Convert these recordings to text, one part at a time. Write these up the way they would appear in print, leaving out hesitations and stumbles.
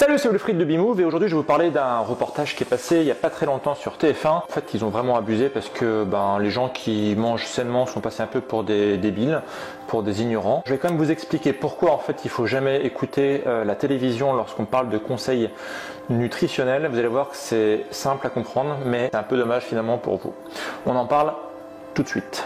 Salut, c'est Wilfried de B-Move et aujourd'hui je vais vous parler d'un reportage qui est passé il n'y a pas très longtemps sur TF1. En fait, ils ont vraiment abusé parce que les gens qui mangent sainement sont passés un peu pour des débiles, pour des ignorants. Je vais quand même vous expliquer pourquoi en fait il faut jamais écouter la télévision lorsqu'on parle de conseils nutritionnels. Vous allez voir que c'est simple à comprendre, mais c'est un peu dommage finalement pour vous. On en parle tout de suite.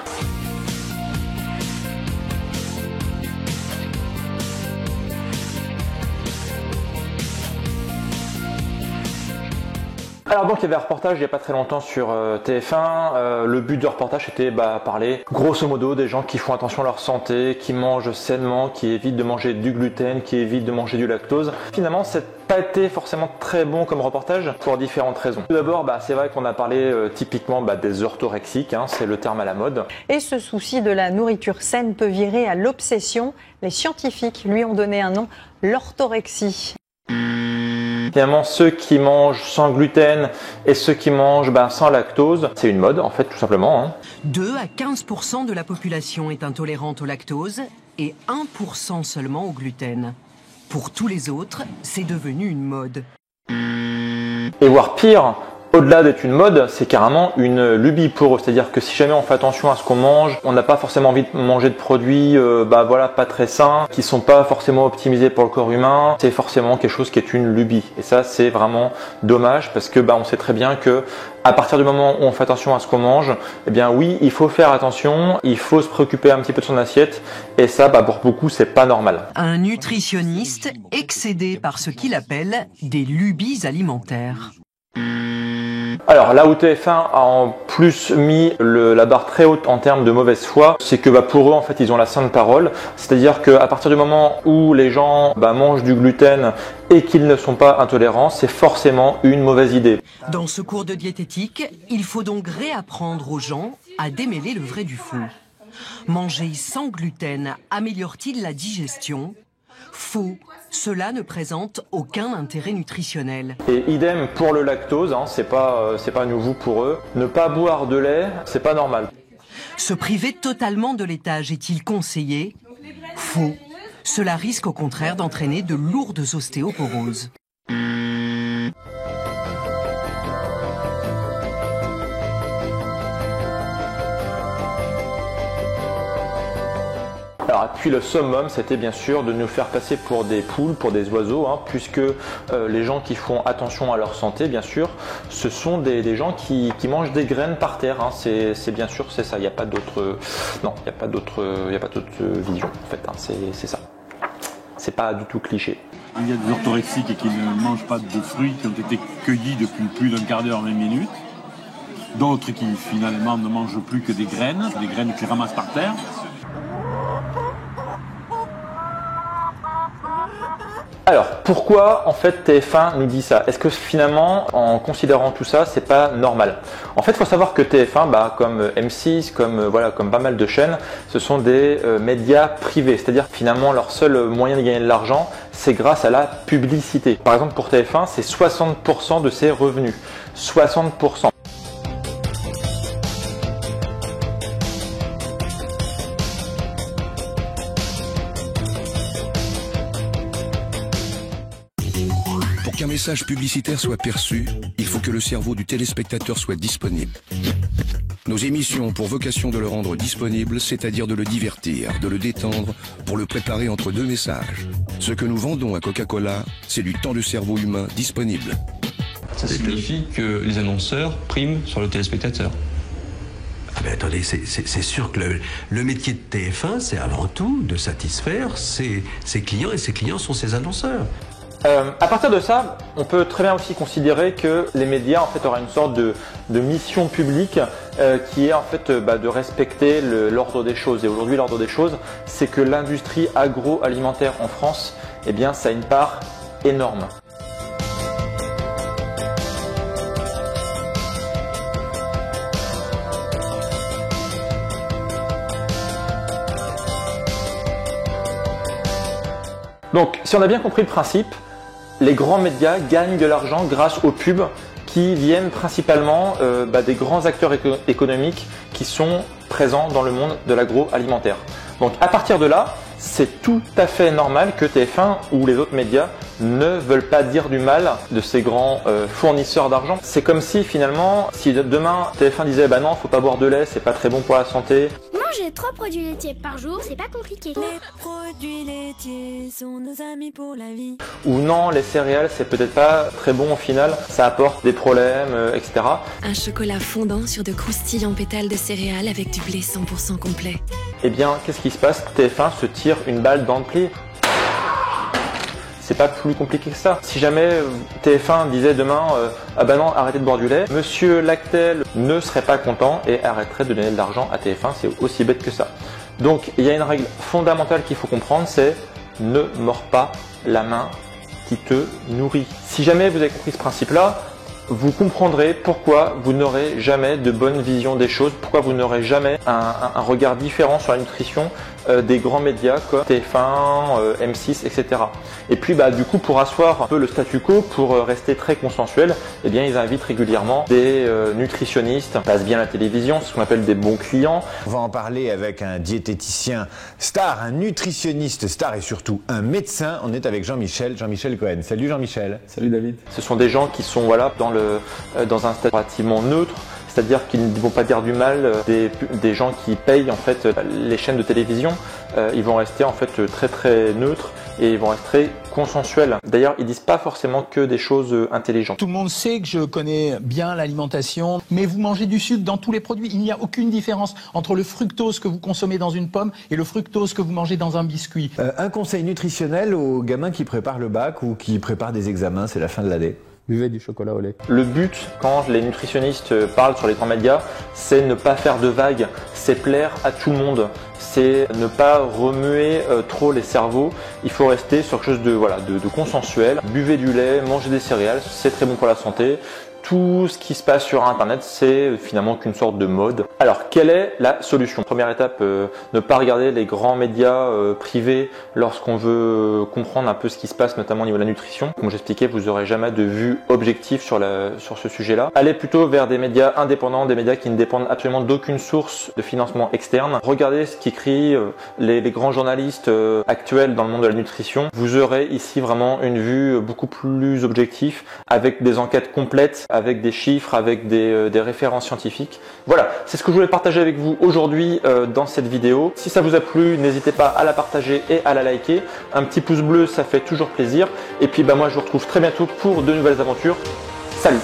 Alors donc il y avait un reportage il n'y a pas très longtemps sur TF1, le but du reportage était parler grosso modo des gens qui font attention à leur santé, qui mangent sainement, qui évitent de manger du gluten, qui évitent de manger du lactose. Finalement ça n'a pas été forcément très bon comme reportage pour différentes raisons. Tout d'abord c'est vrai qu'on a parlé typiquement des orthorexiques, c'est le terme à la mode. Et ce souci de la nourriture saine peut virer à l'obsession. Les scientifiques lui ont donné un nom, l'orthorexie. Finalement, ceux qui mangent sans gluten et ceux qui mangent sans lactose, c'est une mode en fait tout simplement. 2 à 15% de la population est intolérante au lactose et 1% seulement au gluten. Pour tous les autres, c'est devenu une mode. Et voire pire, au-delà d'être une mode, c'est carrément une lubie pour eux. C'est-à-dire que si jamais on fait attention à ce qu'on mange, on n'a pas forcément envie de manger de produits pas très sains, qui sont pas forcément optimisés pour le corps humain, c'est forcément quelque chose qui est une lubie. Et ça, c'est vraiment dommage parce que on sait très bien que à partir du moment où on fait attention à ce qu'on mange, oui, il faut faire attention, il faut se préoccuper un petit peu de son assiette. Et ça, pour beaucoup, c'est pas normal. Un nutritionniste excédé par ce qu'il appelle des lubies alimentaires. Alors là où TF1 a en plus mis la barre très haute en termes de mauvaise foi, c'est que pour eux en fait ils ont la sainte parole, c'est-à-dire qu'à partir du moment où les gens mangent du gluten et qu'ils ne sont pas intolérants, c'est forcément une mauvaise idée. Dans ce cours de diététique, il faut donc réapprendre aux gens à démêler le vrai du faux. Manger sans gluten améliore-t-il la digestion ? Faux. Cela ne présente aucun intérêt nutritionnel. Et idem pour le lactose, c'est pas nouveau pour eux. Ne pas boire de lait, c'est pas normal. Se priver totalement de laitage est-il conseillé ? Faux. Cela risque au contraire d'entraîner de lourdes ostéoporoses. Alors, puis le summum, c'était bien sûr de nous faire passer pour des poules, pour des oiseaux, puisque les gens qui font attention à leur santé, bien sûr, ce sont des gens qui mangent des graines par terre. C'est bien sûr, c'est ça. Il n'y a pas d'autre, non, il n'y a pas d'autre vision en fait. C'est ça. C'est pas du tout cliché. Il y a des orthorexiques qui ne mangent pas de fruits qui ont été cueillis depuis plus d'un quart d'heure, 20 minutes. D'autres qui finalement ne mangent plus que des graines qu'ils ramassent par terre. Alors, pourquoi en fait TF1 nous dit ça? Est-ce que finalement, en considérant tout ça, c'est pas normal? En fait, il faut savoir que TF1, comme M6, comme pas mal de chaînes, ce sont des médias privés. C'est-à-dire que finalement, leur seul moyen de gagner de l'argent, c'est grâce à la publicité. Par exemple, pour TF1, c'est 60% de ses revenus. 60%. Pour qu'un message publicitaire soit perçu, il faut que le cerveau du téléspectateur soit disponible. Nos émissions ont pour vocation de le rendre disponible, c'est-à-dire de le divertir, de le détendre, pour le préparer entre deux messages. Ce que nous vendons à Coca-Cola, c'est du temps de cerveau humain disponible. Ça signifie que les annonceurs priment sur le téléspectateur. Mais attendez, c'est sûr que le métier de TF1, c'est avant tout de satisfaire ses clients, et ses clients sont ses annonceurs. À partir de ça, on peut très bien aussi considérer que les médias en fait auraient une sorte de mission publique qui est en fait de respecter l'ordre des choses. Et aujourd'hui, l'ordre des choses, c'est que l'industrie agroalimentaire en France, ça a une part énorme. Donc, si on a bien compris le principe, les grands médias gagnent de l'argent grâce aux pubs qui viennent principalement des grands acteurs économiques qui sont présents dans le monde de l'agroalimentaire. Donc à partir de là, c'est tout à fait normal que TF1 ou les autres médias ne veulent pas dire du mal de ces grands fournisseurs d'argent. C'est comme si finalement, si demain TF1 disait bah non, faut pas boire de lait, c'est pas très bon pour la santé. Manger 3 produits laitiers par jour, c'est pas compliqué. Les produits laitiers sont nos amis pour la vie. Ou non, les céréales, c'est peut-être pas très bon au final, ça apporte des problèmes, etc. Un chocolat fondant sur de croustillants pétales de céréales avec du blé 100% complet. Eh bien, qu'est-ce qui se passe? TF1 se tire une balle dans le pied. C'est pas plus compliqué que ça. Si jamais TF1 disait demain ah bah non, arrêtez de boire du lait, Monsieur Lactel ne serait pas content et arrêterait de donner de l'argent à TF1, c'est aussi bête que ça. Donc il y a une règle fondamentale qu'il faut comprendre, c'est ne mords pas la main qui te nourrit. Si jamais vous avez compris ce principe-là, vous comprendrez pourquoi vous n'aurez jamais de bonne vision des choses, pourquoi vous n'aurez jamais un regard différent sur la nutrition des grands médias comme TF1, M6, etc. Et puis du coup, pour asseoir un peu le statu quo, pour rester très consensuel, eh bien ils invitent régulièrement des nutritionnistes, passent bien la télévision, c'est ce qu'on appelle des bons clients. On va en parler avec un diététicien star, un nutritionniste star et surtout un médecin. On est avec Jean-Michel Cohen. Salut Jean-Michel. Salut David. Ce sont des gens qui sont dans un stade relativement neutre, c'est-à-dire qu'ils ne vont pas dire du mal des gens qui payent en fait les chaînes de télévision. Ils vont rester en fait très très neutres et ils vont rester très consensuels. D'ailleurs, ils disent pas forcément que des choses intelligentes. Tout le monde sait que je connais bien l'alimentation, mais vous mangez du sucre dans tous les produits. Il n'y a aucune différence entre le fructose que vous consommez dans une pomme et le fructose que vous mangez dans un biscuit. Un conseil nutritionnel aux gamins qui préparent le bac ou qui préparent des examens, c'est la fin de l'année. Buvez du chocolat au lait. Le but, quand les nutritionnistes parlent sur les grands médias, c'est ne pas faire de vagues, c'est plaire à tout le monde, c'est ne pas remuer trop les cerveaux. Il faut rester sur quelque chose de consensuel. Buvez du lait, mangez des céréales, c'est très bon pour la santé. Tout ce qui se passe sur Internet, c'est finalement qu'une sorte de mode. Alors, quelle est la solution? Première étape, ne pas regarder les grands médias privés lorsqu'on veut comprendre un peu ce qui se passe, notamment au niveau de la nutrition. Comme j'expliquais, vous n'aurez jamais de vue objective sur ce sujet-là. Allez plutôt vers des médias indépendants, des médias qui ne dépendent absolument d'aucune source de financement externe. Regardez ce qu'écrivent les grands journalistes actuels dans le monde de la nutrition. Vous aurez ici vraiment une vue beaucoup plus objective, avec des enquêtes complètes, avec des chiffres, avec des références scientifiques. Voilà, c'est ce que je voulais partager avec vous aujourd'hui dans cette vidéo. Si ça vous a plu, n'hésitez pas à la partager et à la liker. Un petit pouce bleu, ça fait toujours plaisir. Et puis moi, je vous retrouve très bientôt pour de nouvelles aventures. Salut!